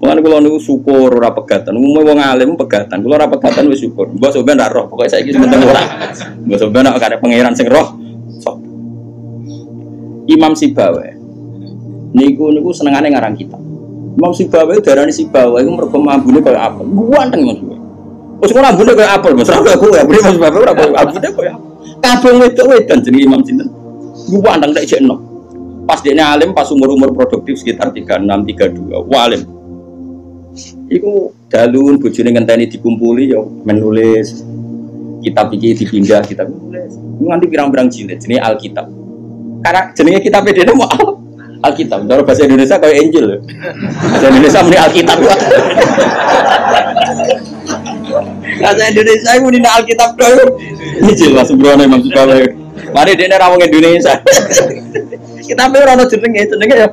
Mulane kula niku syukur ora pegatan. Umume wong alim pegatan. Kula ora pegatan wis syukur. Mbok sampean ra roh, pokoke saiki penting ora. Mbok sampean nek kare pangeran sing roh. Sok. Imam Sibawi. Niku senengane ngarang kitab. Imam Sibawi darani Sibawi iku mergo ambune kaya apel. Guanteng Mas. Wis ora ambune kaya apel, Mas. Ora aku ya, Imam Sibawi ora kaya ambune kaya apel. Kabeh wedok-wedok jenenge Imam sinten. Guanteng nek jek enom. Pas dekne alim pas umur-umur produktif sekitar 36 32. Walim. Iku dalun bojone ngenteni dikumpuli ya menulis kitab iki dipindah kitab nulis. Nganti pirang-pirang jilid jenenge Alkitab. Karena jenenge kitab dene mau Alkitab. Cara bahasa Indonesia kayak Injil. Bahasa Indonesia muni Alkitab. Bahasa Indonesia muni Alkitab doang. Injil Mas Brono Imam Sibawi. Mari dene ra wong Indonesia. Kitabe ora ono jenenge ya.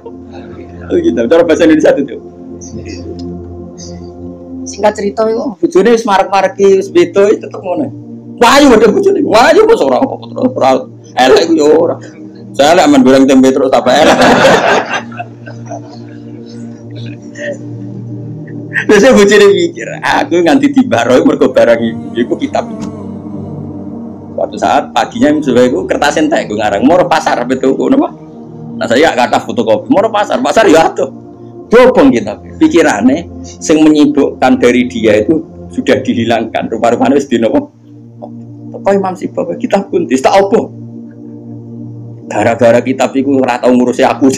Alkitab. Cara bahasa Indonesia itu. Singkat cerita itu bojone wis marek-mareki wis beda tetep ngono. Wayu padha bojone. Wayu kok ora apa terus ora elek ku yo ora. Saya lek men goreng tempe terus apa elek. Wis bojone mikir, aku nganti dibarohi mergo barang iku kitab. Suatu saat paginya suwe iku kertas entek gue ngarang moro pasar betul ngono apa. Nah saya gak kata fotokopi moro pasar ya atuh. Dobong kita pikirannya yang menyibukkan dari dia itu sudah dihilangkan rupa-rupanya wis dinopo kok Imam Sibawi kita pun tak apa gara-gara kitab itu ora tau ngurusi aku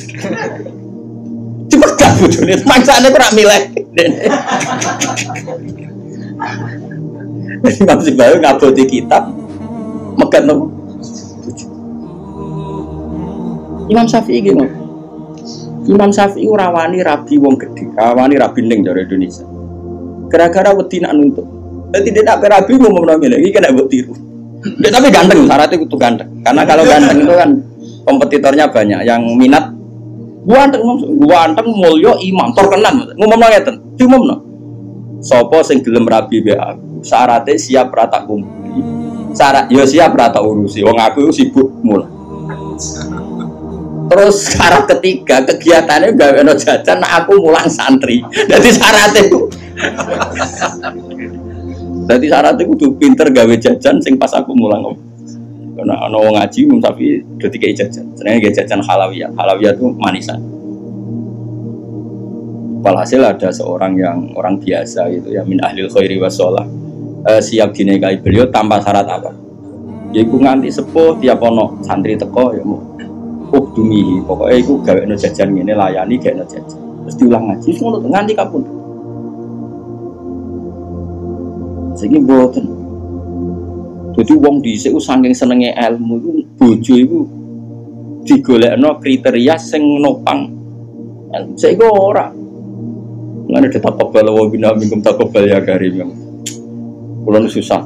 cuma gak bojone mangsane ora milih Imam Sibawi ngaboti kitab megat nopo Imam Syafi'i gimana Imam Syafi'i rawani rabi wong gede, rawani rabi ning jare Indonesia. Gara-gara wedi nak nuntut. Dadi dia nak rabi ngomong ngene iki kena mbok tiru. Dia tapi ganteng, syaratnya kudu ganteng. Karena kalau ganteng itu kan kompetitornya banyak yang minat ganteng mulya imam terkenal. Ngomong ngeten, diumumno. Sapa sing gelem rabi be aku, syaratnya siap ra tak kumpuli. Syarat ya siap ra tak urusi. Wong aku sibuk mula. Terus syarat ketiga kegiatannya gawe no jajan aku mulang santri. Jadi syaratnya itu. Jadi syaratnya itu pinter gawe jajan sing pas aku mulang. Karena ono ngaji Imam Syafi'i udah dikai jajan. Sebenarnya jajan halawiyah. Halawiyah itu manisan. Walhasil ada seorang yang orang biasa gitu ya min ahlil khairi wassalah siap dinikahi beliau tanpa syarat apa. Yaiku nganti sepuh tiap ono santri teko ya mau dumi, pokoknya aku gawe no jajan ini layani gawe no jajan terus diulang ngaji, semua nganti kapun sehingga boten jadi wong dhisik saking senenge ilmu itu bojo itu digolekno kriteria sing nopang sehingga ora ngene ditakobal wa bina minkum takobal ya karim kula susah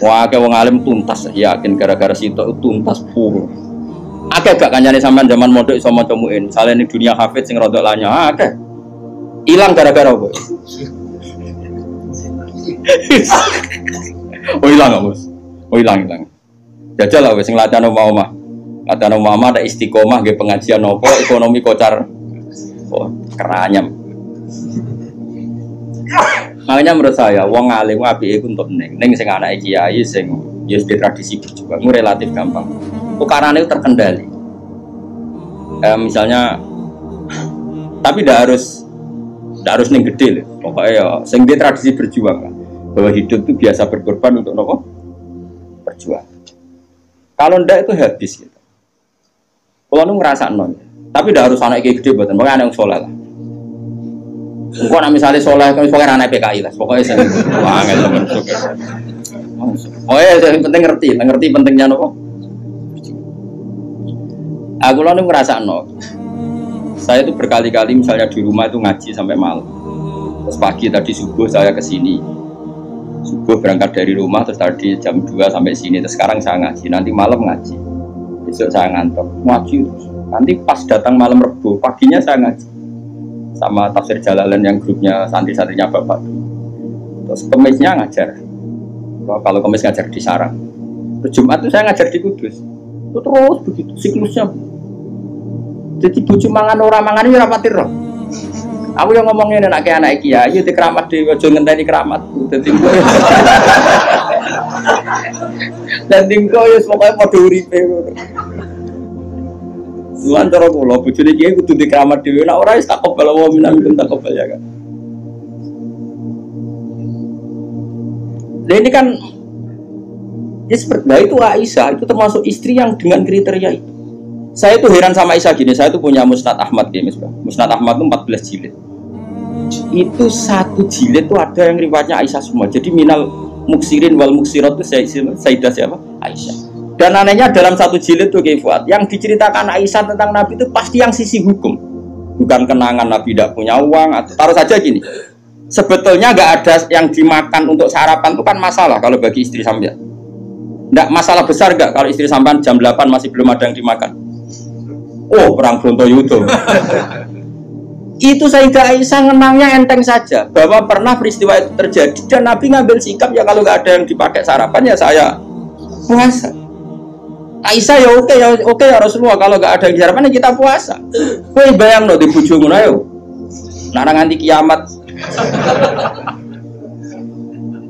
wah kayak wong alim tuntas yakin gara-gara situ tuntas full. Akeh gak kancane sampean zaman mondok iso maca muin. Misale ning dunia hafid sing rodok lanya akeh. Ilang gara-gara apa? Oh ilang Mas. Oh ilang. Jajal lah wis nglatihno omah. Latihno omah ada istiqomah nggih pengajian apa ekonomi kocar. Oh, keranyam. Makanya menurut saya, wong alim apike iku untuk ning sing anake kiai sing ya di tradisi berjuang itu relatif gampang. Ukarane itu terkendali. Misalnya, tapi tidak harus ning gede loh. Pokoknya ya, sing di tradisi berjuang kan. Bahwa hidup itu biasa berkorban untuk nopo berjuang. Kalau ndak itu habis gitu. Kalau nu ngerasa non, tapi tidak harus anak kiai gede buatan. Pokoknya anak yang soleh lah. Kok nak misalnya soleh, kan pokoknya anak PKI lah, pokoknya saya angel temen suka. Oh ya, yang penting ngerti pentingnya nopo. Aku lalu ngerasa no, saya itu berkali-kali misalnya di rumah itu ngaji sampai malam. Terus pagi tadi subuh saya ke sini, subuh berangkat dari rumah terus tadi jam 2 sampai sini. Terus sekarang saya ngaji, nanti malam ngaji, besok saya ngantor ngaji terus. Nanti pas datang malam Rebo, paginya saya ngaji. Sama tafsir Jalalain yang grupnya santri-santrinya bapak. Terus kemisnya ngajar. Kalau kemis ngajar di sarang. Terus Jumat itu saya ngajar di Kudus. Itu terus begitu siklusnya. Jadi bojo mangan ora mangan ya ora pati roh. Aku yang ngomongin anak kiai di keramat dhewe aja ngenteni keramatku. Dadi dan tingko ya pokoke padha uripe ngono. Suwan cara kula bojone kiai kudu di keramat dhewe nek ora wis tak kobal wa minam tak kobal ya kan. Nah ini kan ya seperti itu Aisyah itu termasuk istri yang dengan kriteria itu. Saya tuh heran sama Aisyah gini, saya tuh punya Musnad Ahmad ya, Musnad Ahmad itu 14 jilid. Itu satu jilid tuh ada yang riwayatnya Aisyah semua. Jadi minal muksirin wal muksirat itu Sayyidah siapa? Aisyah. Dan anehnya dalam satu jilid tuh Fuad, yang diceritakan Aisyah tentang Nabi itu pasti yang sisi hukum, bukan kenangan Nabi tidak punya uang atau taruh saja gini. Sebetulnya nggak ada yang dimakan untuk sarapan itu kan masalah kalau bagi istri sampean. Nggak masalah besar nggak kalau istri sampean jam 8 masih belum ada yang dimakan. Oh perang Brontoyudo. Itu Sayyidah Aisyah ngenangnya enteng saja bahwa pernah peristiwa itu terjadi dan Nabi ngambil sikap ya kalau nggak ada yang dipakai sarapan ya saya puasa. Aisyah ya oke ya Rasulullah kalau nggak ada yang sarapan ya kita puasa. Kowe bayang no di bojomu ayo. Nang nganti kiamat.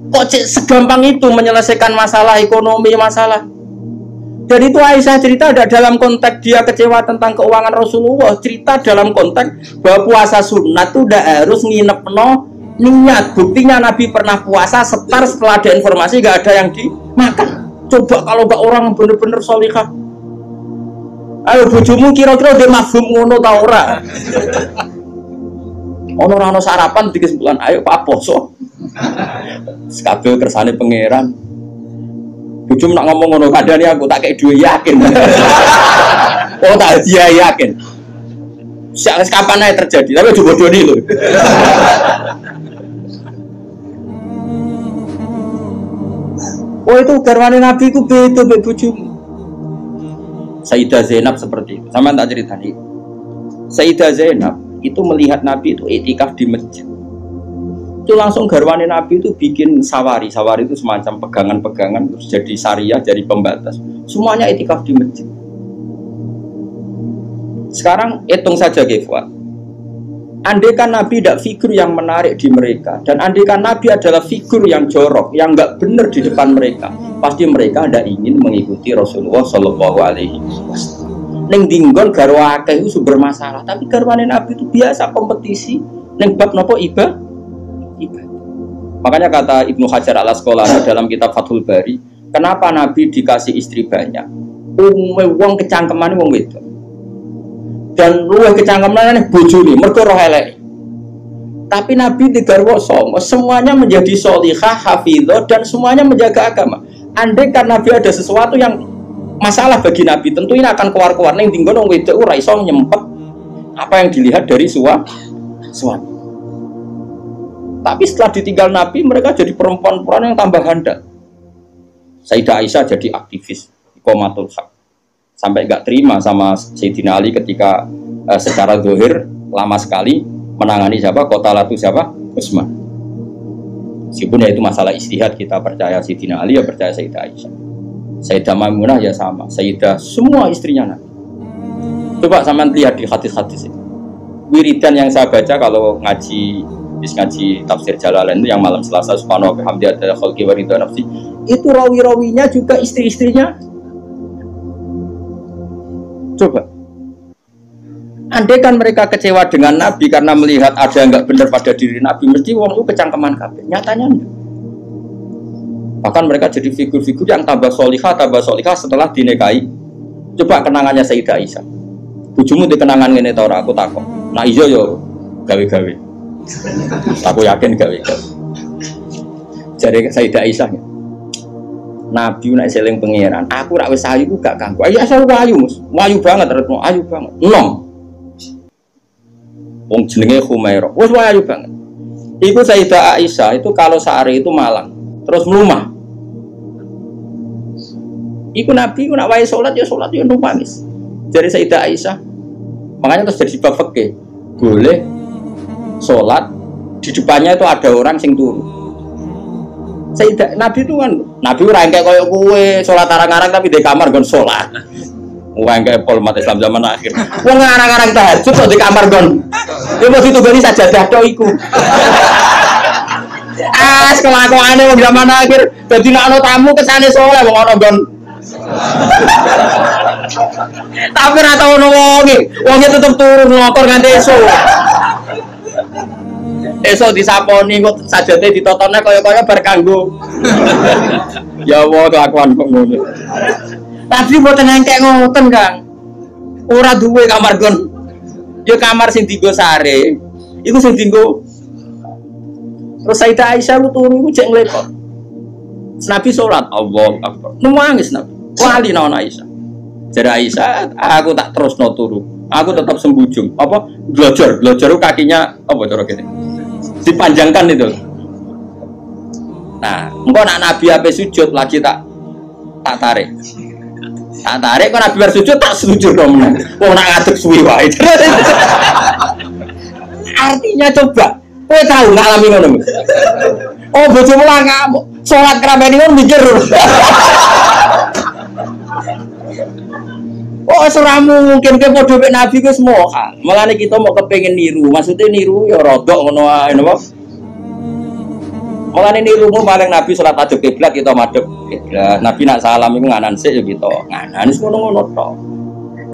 Kok segampang itu menyelesaikan masalah ekonomi masalah. Dan itu Aisyah cerita ada dalam konteks dia kecewa tentang keuangan Rasulullah, cerita dalam konteks bahwa puasa sunat itu udah harus nginep niat. Buktinya Nabi pernah puasa setar setelah ada informasi gak ada yang dimakan. Coba kalau gak orang bener-bener sholihah. Ayo bojomu kira-kira dia mafhum ngono ta ora? Ono sarapan di kesimpulan, ayo Pak Poso. Kabeh kersane pangeran. Bujum nak ngomong ngono kadane aku tak kayak duwe yakin. Oh tak dia yakin. Sak kapan ae terjadi, tapi aja bodoni lho. Oh itu garwane Nabi ku beda mbek bojomu. Sayyidah Zainab seperti itu. Sama tak ceritani. Sayyidah Zainab itu melihat Nabi itu iktikaf di masjid. Itu langsung garwane Nabi itu bikin sawari itu semacam pegangan-pegangan terus jadi syariah, jadi pembatas. Semuanya iktikaf di masjid. Sekarang hitung saja Fuad. Andaikan Nabi tidak figur yang menarik di mereka dan andaikan Nabi adalah figur yang jorok, yang nggak benar di depan mereka, pasti mereka ada ingin mengikuti Rasulullah Shallallahu Alaihi Wasallam. Neng dinggon garwa akeh itu sumber masalah, tapi garwane Nabi itu biasa kompetisi. Neng bab nopo ibadah. Makanya kata Ibnu Hajar al-Asqalani dalam kitab Fathul Bari, kenapa Nabi dikasih istri banyak? Wong kecangkeman wong wedok. Dan luwih kecangkeman bojone mergo roh elek. Tapi Nabi digarwa songo, semuanya menjadi sholihah, hafizah dan semuanya menjaga agama. Andai kan Nabi ada sesuatu yang masalah bagi Nabi, tentu ini akan keluar-keluar ning dinggon wong wedok ora iso nyempet apa yang dilihat dari suami. Tapi setelah ditinggal Nabi, mereka jadi perempuan-perempuan yang tambah handal. Sayyidah Aisyah jadi aktivis, iqamatul haq. Sampai nggak terima sama Sayyidina Ali ketika secara zahir lama sekali menangani siapa? Qatalatu siapa? Utsman. Meskipun ya itu masalah ijtihad, kita percaya Sayyidina Ali ya percaya Sayyidah Aisyah. Sayyidah Maimunah ya sama, Sayyidah semua istrinya Nabi. Coba sampean lihat di hadis-hadis ini. Wiridan yang saya baca kalau ngaji tafsir Jalalain itu yang malam Selasa subhanahu wa bihamdi ada khalqi wa ridha nafsi, itu rawi-rawinya juga istri-istrinya. Coba andai kan mereka kecewa dengan Nabi karena melihat ada yang nggak benar pada diri Nabi, mesti wong itu kecangkeman kabeh. Nyatanya enggak. Bahkan mereka jadi figur-figur yang tambah solihah setelah dinikahi. Coba kenangannya Sayyidah Aisyah. Bojomu di kenangan ngene ta ora, aku takon. Nah iya yo gawe-gawe. Aku yakin gawe. Jadi Sayyidah Aisyah. Nabi nek seling pangeran, aku rak wis ayu ku gak kanggo. Ayo asal ayu, Mus. Ayu banget, retno ayu banget. Enom. Wong jenenge Khumairah. Wis ayu banget. Iku Sayyidah Aisyah itu kalau sehari itu malang, terus mlumah. Iku Nabi ku nak wae salat ya nangis. Jadi Sayyidah Aisyah. Makanya terus jadi bab fikih. Boleh sholat di depannya itu ada orang sing turu. Sayyidah Nabi itu kan Nabi ora engke koyo kowe sholat arang-arang tapi di kamar nggon sholat. Wah enggak pol mati Islam zaman akhir. Wong ngarang-ngarang tahajud kok di kamar gon. Ya mesti tugani sajadah tok iku. Kelakuane wong zaman akhir dadi nek ana tamu kesane saleh wong ana gon. Tapi ora tau ono wonge tetep turu ngokor nganti esuk. Esuk disaponi kok sajate ditotone kaya-kaya bar kanggo. Ya Allah kelakuan kok ngono. Tapi mboten engkek ngoten, Kang. Ora duwe kamar gon. Ya kamar sing dienggo sare. Iku sing dienggo. Terus Sayyidah Aisyah lu turu iku cek nglepot. Nabi salat, Allahu Akbar. Nangis Nabi. Wali naon Aisyah. Jare Aisyah, aku tak terusno turu. Aku tetap sembujung. Apa? Glojor kakinya apa cara kene? Dipanjangkan itu. Nah, engko nak Nabi ape sujud lagi tak tarik. Tak tarik kok Nabi bersujud tak sujud dong. Wong nak ngadeg suwi wae. Artinya coba, kowe tahu ngalami ngono. Oh, bojomu lah kamu. Salat krameni ngono mikir. Oh, suramu mungkin ke padha mek Nabi ku semua. Malane kita mau kepengin niru. Maksudnya niru ya rodok ngono ae napa? Mulane nirumu paling Nabi salat madhep kiblat kita madhep kiblat. Nabi nak salam iku nganan sik ya kita. Nganan wis ngono-ngono tok.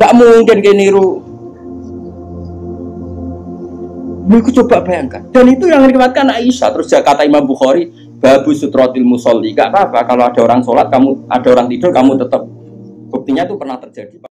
Gak mungkin ke niru. Iku coba bayangkan. Dan itu yang diriwayatkan Aisyah. Terus kata Imam Bukhari, babu sutratil musolli. Gak apa-apa kalau ada orang sholat, kamu ada orang tidur, kamu tetap. Buktinya itu pernah terjadi.